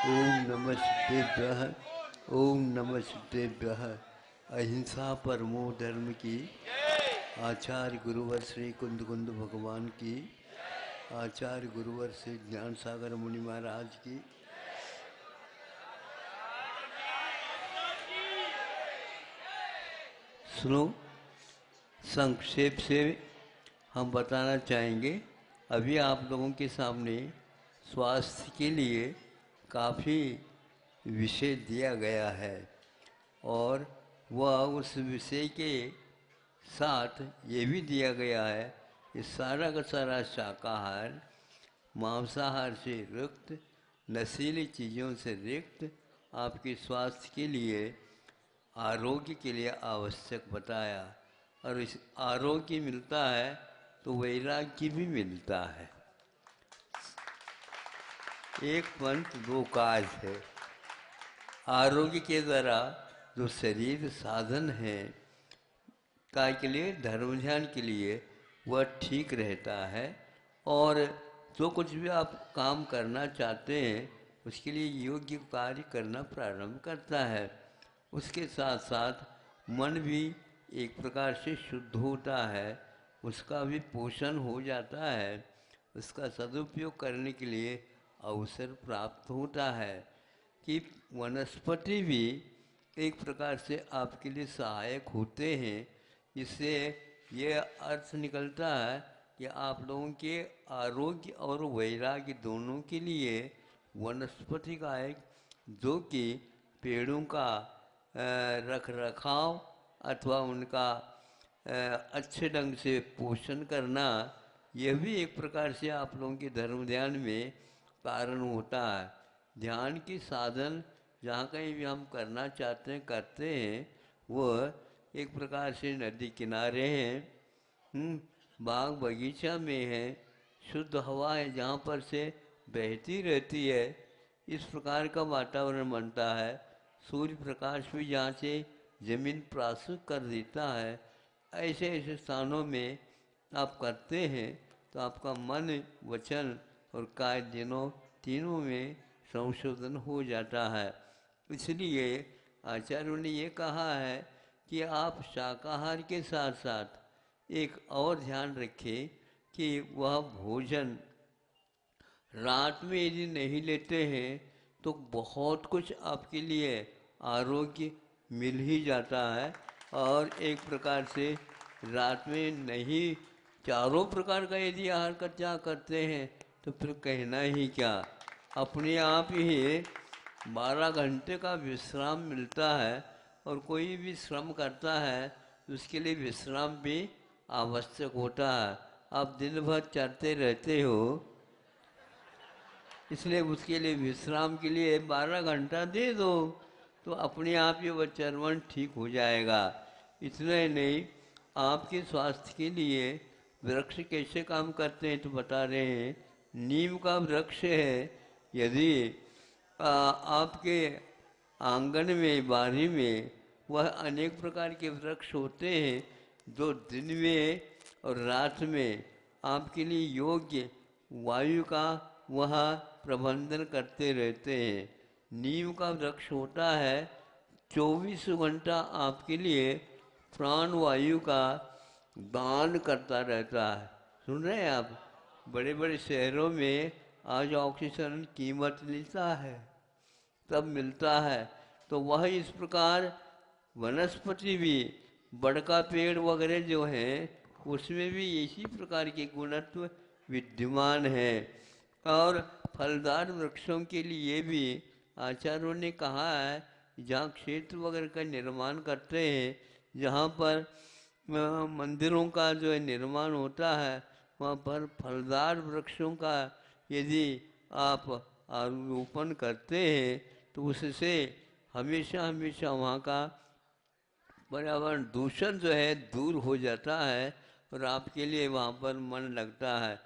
ओम नमः सिद्धेभ्यः। ओम नमः सिद्धेभ्यः। अहिंसा परमो धर्म की। आचार्य गुरुवर श्री कुंद कुंद भगवान की। आचार्य गुरुवर श्री ज्ञान सागर मुनि महाराज की। सुनो, संक्षेप से हम बताना चाहेंगे। अभी आप लोगों के सामने स्वास्थ्य के लिए काफ़ी विषय दिया गया है और वह उस विषय के साथ ये भी दिया गया है कि सारा का सारा शाकाहार मांसाहार से युक्त, नशीली चीज़ों से रिक्त आपके स्वास्थ्य के लिए, आरोग्य के लिए आवश्यक बताया। और इस आरोग्य मिलता है तो वैराग्य भी मिलता है। एक पंथ दो काज है। आरोग्य के द्वारा जो शरीर साधन है काय के लिए, धर्म ध्यान के लिए, वह ठीक रहता है। और जो कुछ भी आप काम करना चाहते हैं उसके लिए योग्य कार्य करना प्रारंभ करता है। उसके साथ साथ मन भी एक प्रकार से शुद्ध होता है, उसका भी पोषण हो जाता है, उसका सदुपयोग करने के लिए अवसर प्राप्त होता है कि वनस्पति भी एक प्रकार से आपके लिए सहायक होते हैं। इससे ये अर्थ निकलता है कि आप लोगों के आरोग्य और वैराग्य दोनों के लिए वनस्पति का एक, जो कि पेड़ों का रख रखाव अथवा उनका अच्छे ढंग से पोषण करना, यह भी एक प्रकार से आप लोगों के धर्म ध्यान में कारण होता है। ध्यान की साधन जहाँ कहीं भी हम करना चाहते हैं करते हैं, वह एक प्रकार से नदी किनारे हैं, बाग बगीचा में है, शुद्ध हवा है जहाँ पर से बहती रहती है, इस प्रकार का वातावरण बनता है। सूर्य प्रकाश भी जहाँ से जमीन प्रासुक कर देता है, ऐसे ऐसे स्थानों में आप करते हैं तो आपका मन, वचन और काय तीनों में संशोधन हो जाता है। इसलिए आचार्यों ने ये कहा है कि आप शाकाहार के साथ साथ एक और ध्यान रखें कि वह भोजन रात में यदि नहीं लेते हैं तो बहुत कुछ आपके लिए आरोग्य मिल ही जाता है। और एक प्रकार से रात में नहीं, चारों प्रकार का यदि आहार का त्याग करते हैं तो फिर कहना ही क्या। अपने आप ही 12 घंटे का विश्राम मिलता है और कोई भी श्रम करता है उसके लिए विश्राम भी आवश्यक होता है। आप दिन भर चलते रहते हो, इसलिए उसके लिए विश्राम के लिए 12 घंटा दे दो तो अपने आप ही वह चर्वण ठीक हो जाएगा। इतना ही नहीं, आपके स्वास्थ्य के लिए वृक्ष कैसे काम करते हैं तो बता रहे हैं। नीम का वृक्ष है, यदि आपके आंगन में, बारी में, वह अनेक प्रकार के वृक्ष होते हैं जो दिन में और रात में आपके लिए योग्य वायु का वह प्रबंधन करते रहते हैं। नीम का वृक्ष होता है 24 घंटा आपके लिए प्राण वायु का दान करता रहता है। सुन रहे हैं आप? बड़े बड़े शहरों में आज ऑक्सीजन कीमत मिलता है, तब मिलता है। तो वह इस प्रकार वनस्पति भी, बड़का पेड़ वगैरह जो हैं उसमें भी इसी प्रकार के गुणत्व विद्यमान है। और फलदार वृक्षों के लिए भी आचार्यों ने कहा है, जहाँ क्षेत्र वगैरह का निर्माण करते हैं, जहाँ पर मंदिरों का जो है निर्माण होता है, वहाँ पर फलदार वृक्षों का यदि आप आरोपण करते हैं तो उससे हमेशा हमेशा वहाँ का पर्यावरण दूषण जो है दूर हो जाता है और आपके लिए वहाँ पर मन लगता है।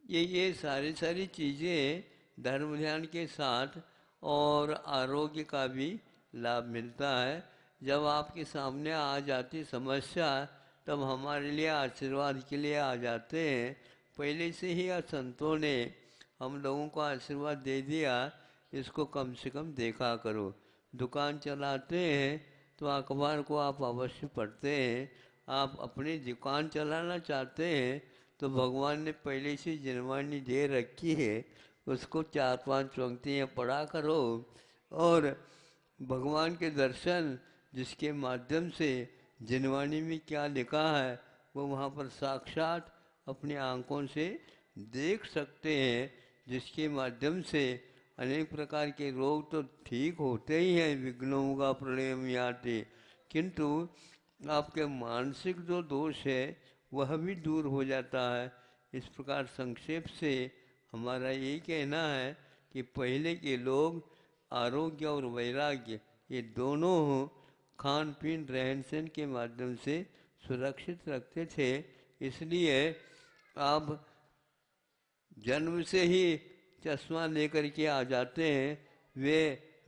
ये सारी चीज़ें धर्म ध्यान के साथ और आरोग्य का भी लाभ मिलता है। जब आपके सामने आ जाती समस्या तब हमारे लिए आशीर्वाद के लिए आ जाते हैं। पहले से ही संतों ने हम लोगों को आशीर्वाद दे दिया इसको कम से कम देखा करो। दुकान चलाते हैं तो अखबार को आप अवश्य पढ़ते हैं। आप अपनी दुकान चलाना चाहते हैं तो भगवान ने पहले से जिनवानी दे रखी है, उसको 4-5 पंक्तियाँ पढ़ा करो। और भगवान के दर्शन जिसके माध्यम से जिनवानी में क्या लिखा है वो वहाँ पर साक्षात अपनी आंखों से देख सकते हैं, जिसके माध्यम से अनेक प्रकार के रोग तो ठीक होते ही हैं, विघ्नों का प्रणयम याते, किंतु आपके मानसिक जो दोष है वह भी दूर हो जाता है। इस प्रकार संक्षेप से हमारा यही कहना है कि पहले के लोग आरोग्य और वैराग्य ये दोनों खान पीन रहन सहन के माध्यम से सुरक्षित रखते थे। इसलिए आप जन्म से ही चश्मा लेकर के आ जाते हैं। वे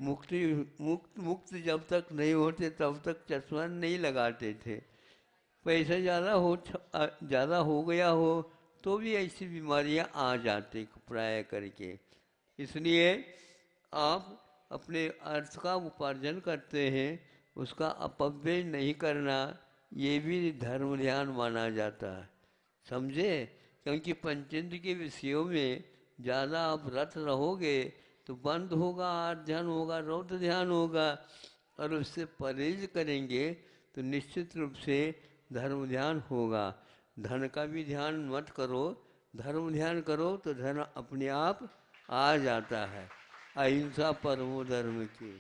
मुक्त जब तक नहीं होते तब तक चश्मा नहीं लगाते थे। पैसा ज़्यादा हो गया हो तो भी ऐसी बीमारियां आ जाती प्राय करके। इसलिए आप अपने अर्थ का उपार्जन करते हैं, उसका अपव्यय नहीं करना, ये भी धर्म ध्यान माना जाता है, समझे। क्योंकि पंचेंद्र के विषयों में ज़्यादा आप रत रहोगे तो बंद होगा, आर्थ ध्यान होगा, रौद्र ध्यान होगा, और उससे परहेज करेंगे तो निश्चित रूप से धर्म ध्यान होगा। धन का भी ध्यान मत करो, धर्म ध्यान करो तो धन अपने आप आ जाता है। अहिंसा परमो धर्म की।